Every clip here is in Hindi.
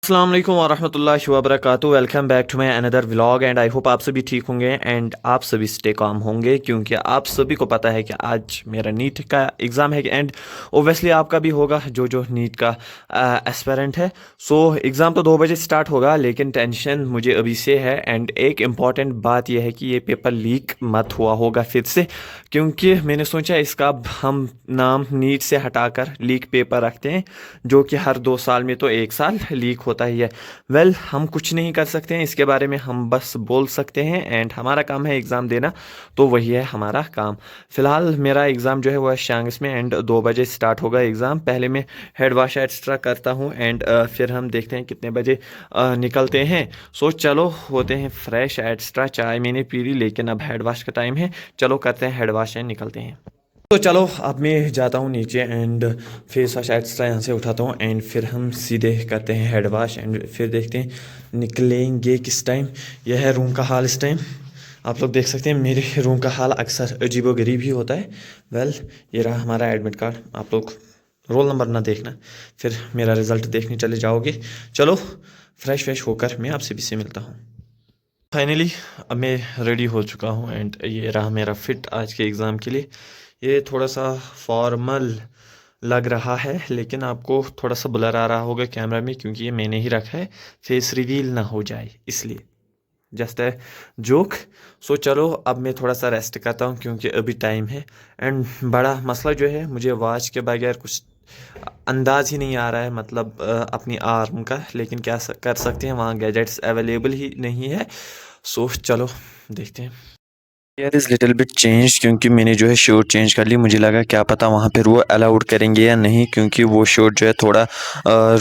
अस्सलाम वालेकुम वरहमतुल्लाहि वबरकातुहू। Welcome back to my another vlog and I hope आप सभी ठीक होंगे एंड आप सभी स्टे काम होंगे, क्योंकि आप सभी को पता है कि आज मेरा नीट का एग्ज़ाम है एंड ओबियसली आपका भी होगा जो जो नीट का एस्पिरेंट है। सो एग्ज़ाम तो 2 बजे स्टार्ट होगा, लेकिन टेंशन मुझे अभी से है। एंड एक इम्पॉर्टेंट बात यह है कि ये पेपर लीक मत हुआ होगा फिर से, क्योंकि मैंने सोचा इसका अब हम नाम नीट से हटाकर लीक पेपर रखते हैं, जो कि हर 2 साल में तो 1 साल लीक होता ही है। हम कुछ नहीं कर सकते हैं इसके बारे में, हम बस बोल सकते हैं एंड हमारा काम है एग्ज़ाम देना, तो वही है हमारा काम। फ़िलहाल मेरा एग्ज़ाम जो है वो है शांग्स में एंड 2 बजे स्टार्ट होगा एग्ज़ाम। पहले मैं हेड वाश एक्स्ट्रा करता हूँ एंड फिर हम देखते हैं कितने बजे निकलते हैं। सो चलो होते हैं फ्रेश। एक्स्ट्रा चाय मैंने पी ली, लेकिन अब हेड वाश का टाइम है। चलो करते हैं हेड वाश एंड निकलते हैं। तो चलो अब मैं जाता हूँ नीचे एंड फेस वाश एक्स्ट्रा यहाँ से उठाता हूँ एंड फिर हम सीधे करते हैं हेड वाश एंड फिर देखते हैं निकलेंगे किस टाइम। यह है रूम का हाल इस टाइम। आप लोग देख सकते हैं मेरे रूम का हाल अक्सर अजीबोगरीब ही होता है। ये रहा हमारा एडमिट कार्ड। आप लोग रोल नंबर ना देखना, फिर मेरा रिज़ल्ट देखने चले जाओगे। चलो फ्रेश फ्रेश होकर मैं आपसे भी से मिलता हूँ। फाइनली अब मैं रेडी हो चुका हूँ एंड ये रहा मेरा फिट आज के एग्ज़ाम के लिए। ये थोड़ा सा फॉर्मल लग रहा है, लेकिन आपको थोड़ा सा ब्लर आ रहा होगा कैमरा में, क्योंकि ये मैंने ही रखा है, फेस रिवील ना हो जाए इसलिए। जस्ट है जोक। सो चलो अब मैं थोड़ा सा रेस्ट करता हूँ, क्योंकि अभी टाइम है। एंड बड़ा मसला जो है, मुझे वॉच के बगैर कुछ अंदाज ही नहीं आ रहा है, मतलब अपनी आर्म का। लेकिन कर सकते हैं, वहाँ गैजेट्स अवेलेबल ही नहीं है। सो चलो देखते हैं। यार इज़ लिटिल बिट चेंज, क्योंकि मैंने जो है शर्ट चेंज कर ली। मुझे लगा क्या पता वहाँ पे वो अलाउड करेंगे या नहीं, क्योंकि वो शर्ट जो है थोड़ा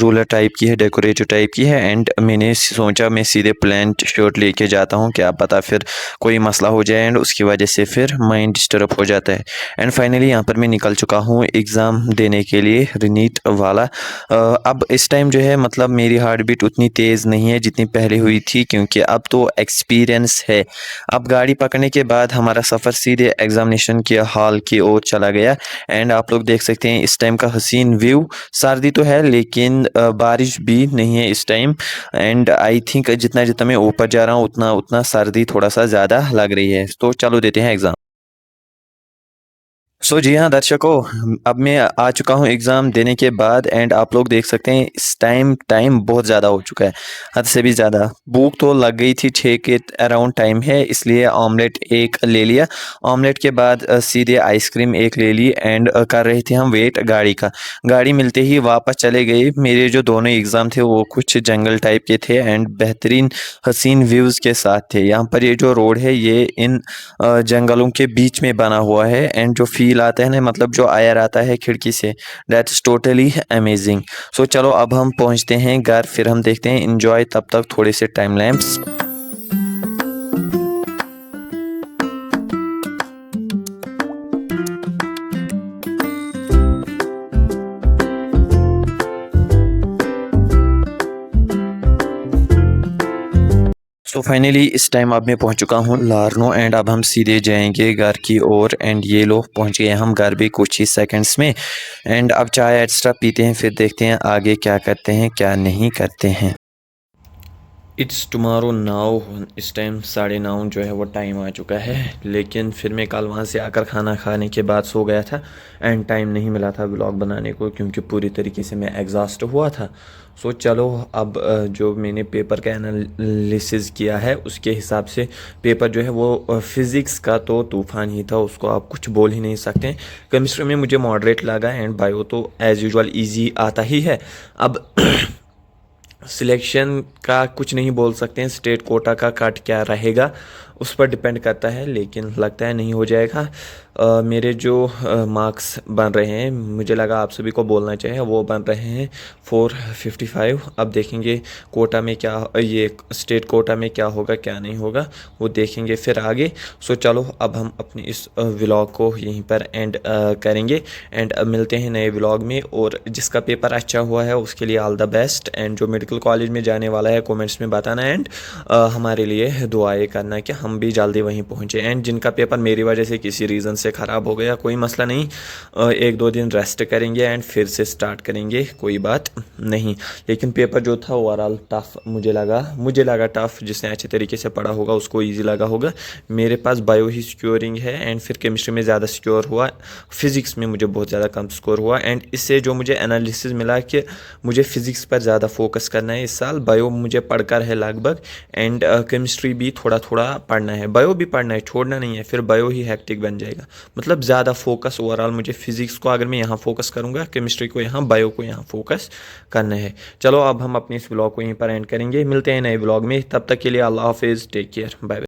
रूलर टाइप की है, डेकोरेटिव टाइप की है। एंड मैंने सोचा मैं सीधे प्लेन शर्ट लेके जाता हूँ, क्या पता फिर कोई मसला हो जाए एंड उसकी वजह से फिर माइंड डिस्टर्ब हो जाता है। एंड फाइनली यहाँ पर मैं निकल चुका हूँ एग्ज़ाम देने के लिए, नीट वाला। अब इस टाइम जो है मतलब मेरी हार्ट बीट उतनी तेज़ नहीं है जितनी पहले हुई थी, क्योंकि अब तो एक्सपीरियंस है। अब गाड़ी पकड़ने के बाद हमारा सफ़र सीधे एग्ज़ामिनेशन के हॉल की ओर चला गया। एंड आप लोग देख सकते हैं इस टाइम का हसीन व्यू। सर्दी तो है, लेकिन बारिश भी नहीं है इस टाइम। एंड आई थिंक जितना जितना मैं ऊपर जा रहा हूँ उतना उतना सर्दी थोड़ा सा ज़्यादा लग रही है। तो चलो देते हैं एग्ज़ाम। जी हाँ दर्शकों, अब मैं आ चुका हूँ एग्ज़ाम देने के बाद एंड आप लोग देख सकते हैं इस टाइम बहुत ज़्यादा हो चुका है, हद से भी ज़्यादा। भूख तो लग गई थी, 6 के अराउंड टाइम है, इसलिए ऑमलेट एक ले लिया। ऑमलेट के बाद सीधे आइसक्रीम एक ले ली एंड कर रहे थे हम वेट गाड़ी का। गाड़ी मिलते ही वापस चले गए। मेरे जो दोनों एग्ज़ाम थे वो कुछ जंगल टाइप के थे एंड बेहतरीन हसीन व्यूज़ के साथ थे। यहाँ पर ये जो रोड है ये इन जंगलों के बीच में बना हुआ है एंड जो फील आता है ना, मतलब जो एयर आता है खिड़की से, दैट इज़ टोटली अमेजिंग। चलो अब हम पहुंचते हैं घर, फिर हम देखते हैं इंजॉय, तब तक थोड़े से टाइम लैप्स। फाइनली इस टाइम अब मैं पहुंच चुका हूं लारनो एंड अब हम सीधे जाएंगे घर की ओर। एंड ये लोग पहुंच गए हम घर भी कुछ ही सेकंड्स में। एंड अब चाय एक्स्ट्रा पीते हैं, फिर देखते हैं आगे क्या करते हैं क्या नहीं करते हैं। It's tomorrow now. इस टाइम 9:30 जो है वो टाइम आ चुका है, लेकिन फिर मैं कल वहाँ से आकर खाना खाने के बाद सो गया था एंड टाइम नहीं मिला था व्लॉग बनाने को, क्योंकि पूरी तरीके से मैं एग्जॉस्ट हुआ था। चलो अब जो मैंने पेपर का एनालिसिस किया है उसके हिसाब से पेपर जो है वो फ़िज़िक्स का तो तूफ़ान ही था, उसको आप कुछ बोल ही नहीं सकते। केमिस्ट्री में मुझे मॉडरेट लगा एंड बायो तो एज़ यूजुअल ईजी आता ही है। अब सिलेक्शन का कुछ नहीं बोल सकते हैं, स्टेट कोटा का कट क्या रहेगा उस पर डिपेंड करता है, लेकिन लगता है नहीं हो जाएगा। मेरे जो मार्क्स बन रहे हैं, मुझे लगा आप सभी को बोलना चाहिए, वो बन रहे हैं 455। अब देखेंगे कोटा में क्या, ये स्टेट कोटा में क्या होगा क्या नहीं होगा वो देखेंगे फिर आगे। चलो अब हम अपनी इस व्लॉग को यहीं पर एंड करेंगे एंड मिलते हैं नए व्लॉग में। और जिसका पेपर अच्छा हुआ है उसके लिए ऑल द बेस्ट, एंड जो मेडिकल कॉलेज में जाने वाला है कमेंट्स में बताना एंड हमारे लिए दुआएं करना कि हम हम भी जल्दी वहीं पहुँचे। एंड जिनका पेपर मेरी वजह से किसी रीज़न से ख़राब हो गया, कोई मसला नहीं, 1-2 दिन रेस्ट करेंगे एंड फिर से स्टार्ट करेंगे, कोई बात नहीं। लेकिन पेपर जो था ओवरऑल टफ़ मुझे लगा टफ़। जिसने अच्छे तरीके से पढ़ा होगा उसको ईजी लगा होगा। मेरे पास बायो ही सिक्योरिंग है एंड फिर केमिस्ट्री में ज़्यादा सिक्योर हुआ, फिज़िक्स में मुझे बहुत ज़्यादा कम स्कोर हुआ। एंड इससे जो मुझे एनालिसिस मिला कि मुझे फ़िज़िक्स पर ज़्यादा फोकस करना है इस साल। बायो मुझे पढ़कर है लगभग, एंड केमिस्ट्री भी थोड़ा थोड़ा पढ़ना है, बायो भी पढ़ना है, छोड़ना नहीं है, फिर बायो ही हैक्टिक बन जाएगा। मतलब ज़्यादा फोकस ओवरऑल मुझे फ़िज़िक्स को अगर मैं यहाँ फोकस करूँगा, केमिस्ट्री को यहाँ, बायो को यहाँ फोकस करना है। चलो अब हम अपने इस ब्लॉग को यहीं पर एंड करेंगे, मिलते हैं नए ब्लॉग में, तब तक के लिए अल्लाह हाफिज़, टेक केयर, बाय।